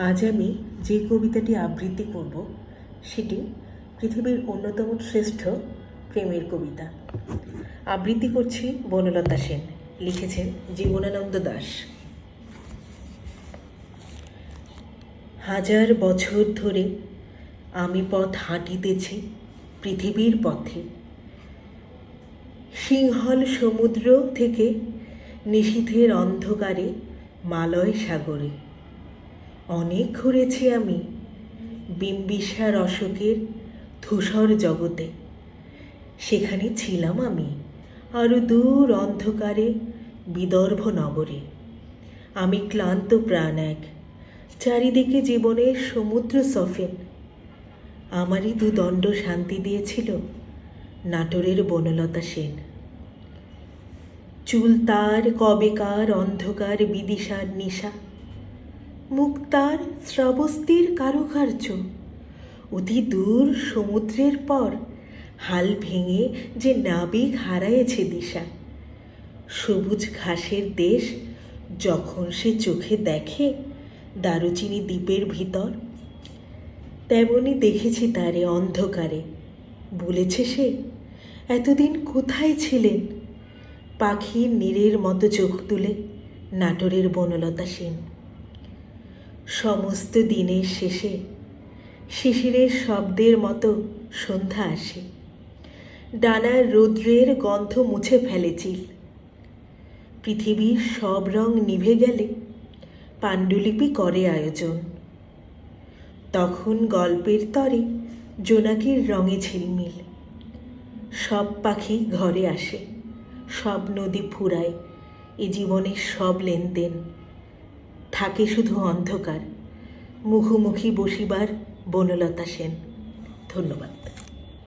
আজ আমি যে কবিতাটি আবৃত্তি করব সেটি পৃথিবীর অন্যতম শ্রেষ্ঠ প্রেমের কবিতা। আবৃত্তি করছি বনলতা সেন, লিখেছেন জীবনানন্দ দাশ। হাজার বছর ধরে আমি পথ হাঁটিতেছি পৃথিবীর পথে, সিংহল সমুদ্র থেকে নিশীথের অন্ধকারে মালয় সাগরে। অনেক ঘুরেছি আমি বিম্বিসার অশোকের ধূসর জগতে, সেখানে ছিলাম আমি আরও দূর অন্ধকারে বিদর্ভ নগরে। আমি ক্লান্ত প্রাণ এক, চারিদিকে জীবনের সমুদ্র সফেন। আমারই দুদণ্ড শান্তি দিয়েছিল নাটোরের বনলতা সেন। চুল তার কবেকার অন্ধকার বিদিশার নিশা, মুক্তার শ্রাবস্তির কারুকার্য, অতি দূর সমুদ্রের পর হাল ভেঙে যে নাবিক হারায়েছে দিশা। সবুজ ঘাসের দেশ যখন সে চোখে দেখে দারুচিনি দ্বীপের ভিতর, তেমনি দেখেছি তারে অন্ধকারে। বলেছে সে, এতদিন কোথায় ছিলেন? পাখির নীরের মতো চোখ তুলে নাটোরের বনলতা সেন। সমস্ত দিনের শেষে শিশিরের শব্দের মতো সন্ধ্যা আসে, ডানার রৌদ্রের গন্ধ মুছে ফেলেছিল। পৃথিবীর সব রং নিভে গেলে পাণ্ডুলিপি করে আয়োজন। তখন গল্পের তরে জোনাকির রঙে ঝিলমিল। সব পাখি ঘরে আসে, সব নদী ফুরায়, এ জীবনের সব লেনদেন। থাকে শুধু অন্ধকার, মুখোমুখি বসিবার বনলতা সেন। ধন্যবাদ।